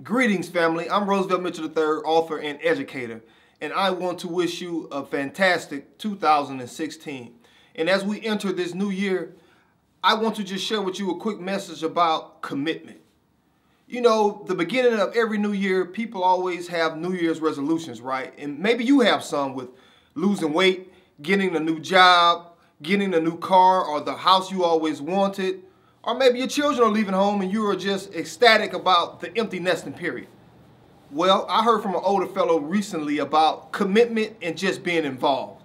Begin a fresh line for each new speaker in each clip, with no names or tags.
Greetings, family. I'm Roosevelt Mitchell III, author and educator, and I want to wish you a fantastic 2016. And as we enter this new year, I want to just share with you a quick message about commitment. You know, the beginning of every new year, people always have New Year's resolutions, right? And maybe you have some with losing weight, getting a new job, getting a new car, or the house you always wanted. Or maybe your children are leaving home and you are just ecstatic about the empty nesting period. Well, I heard from an older fellow recently about commitment and just being involved.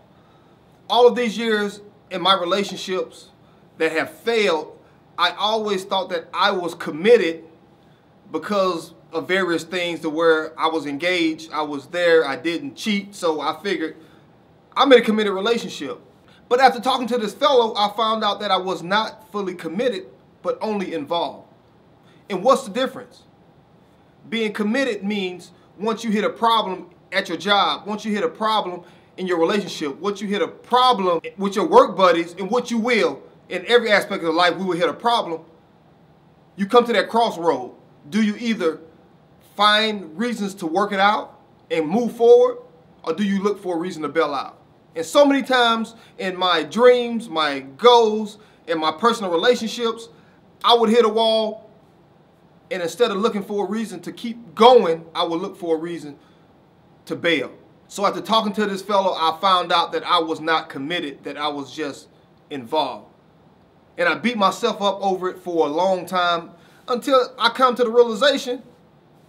All of these years in my relationships that have failed, I always thought that I was committed because of various things to where I was engaged, I was there, I didn't cheat, so I figured I'm in a committed relationship. But after talking to this fellow, I found out that I was not fully committed, but only involved. And what's the difference? Being committed means once you hit a problem at your job, once you hit a problem in your relationship, once you hit a problem with your work buddies, and what you will, in every aspect of life we will hit a problem, you come to that crossroad. Do you either find reasons to work it out and move forward, or do you look for a reason to bail out? And so many times in my dreams, my goals, and my personal relationships, I would hit a wall, and instead of looking for a reason to keep going, I would look for a reason to bail. So after talking to this fellow, I found out that I was not committed, that I was just involved. And I beat myself up over it for a long time until I come to the realization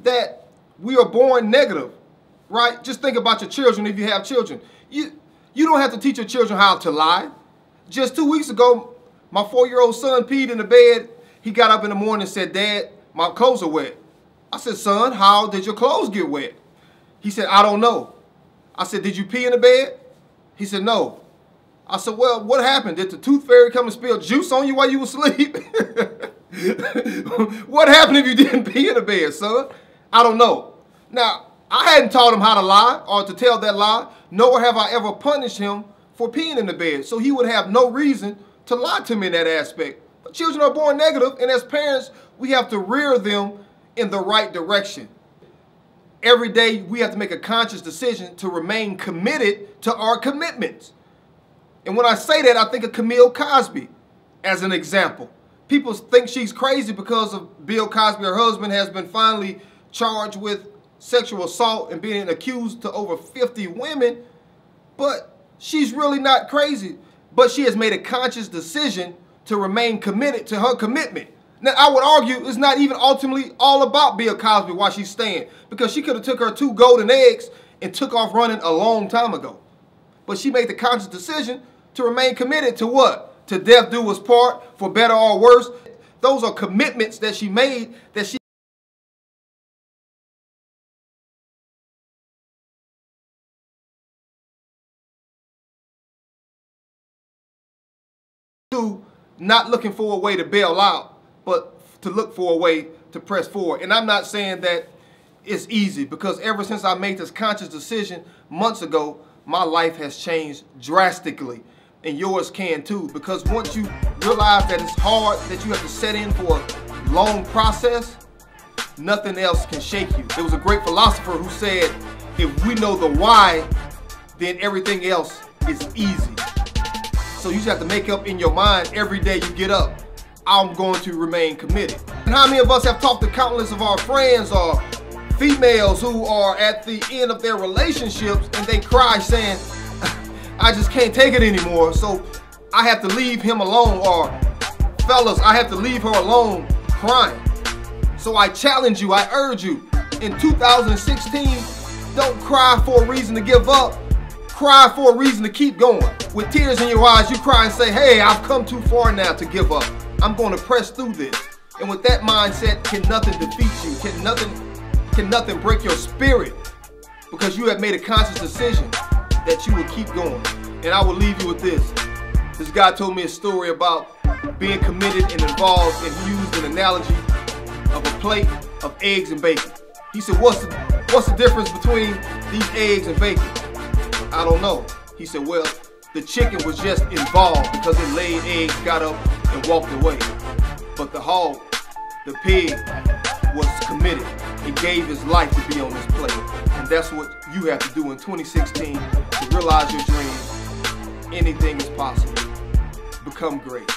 that we are born negative, right? Just think about your children if you have children. You don't have to teach your children how to lie. Just 2 weeks ago, my 4-year-old son peed in the bed. He got up in the morning and said, "Dad, my clothes are wet." I said, "Son, how did your clothes get wet?" He said, "I don't know." I said, "Did you pee in the bed?" He said, "No." I said, "Well, what happened? Did the tooth fairy come and spill juice on you while you were asleep?" What happened if you didn't pee in the bed, son? I don't know. Now, I hadn't taught him how to lie or to tell that lie, nor have I ever punished him for peeing in the bed. So he would have no reason to lie to me in that aspect. But children are born negative, and as parents, we have to rear them in the right direction. Every day, we have to make a conscious decision to remain committed to our commitments. And when I say that, I think of Camille Cosby as an example. People think she's crazy because of Bill Cosby. Her husband has been finally charged with sexual assault and being accused to over 50 women. But she's really not crazy. But she has made a conscious decision to remain committed to her commitment. Now, I would argue it's not even ultimately all about Bill Cosby while she's staying, because she could have took her 2 golden eggs and took off running a long time ago. But she made the conscious decision to remain committed to what? To death do us part, for better or worse. Those are commitments that she made that she not looking for a way to bail out, but to look for a way to press forward. And I'm not saying that it's easy, because ever since I made this conscious decision months ago, my life has changed drastically. And yours can too, because once you realize that it's hard, that you have to set in for a long process, nothing else can shake you. There was a great philosopher who said, if we know the why, then everything else is easy. So you just have to make up in your mind every day you get up, I'm going to remain committed. And how many of us have talked to countless of our friends or females who are at the end of their relationships and they cry saying, "I just can't take it anymore, so I have to leave him alone," or "Fellas, I have to leave her alone," crying. So I challenge you, I urge you, in 2016, don't cry for a reason to give up. Cry for a reason to keep going. With tears in your eyes, you cry and say, "Hey, I've come too far now to give up. I'm going to press through this." And with that mindset, can nothing defeat you? Can nothing break your spirit? Because you have made a conscious decision that you will keep going. And I will leave you with this. This guy told me a story about being committed and involved, and he used an analogy of a plate of eggs and bacon. He said, what's the difference between these eggs and bacon? I don't know. He said, well, the chicken was just involved because it laid eggs, got up, and walked away. But the hog, the pig, was committed. and gave his life to be on this plate. And that's what you have to do in 2016 to realize your dreams. Anything is possible. Become great.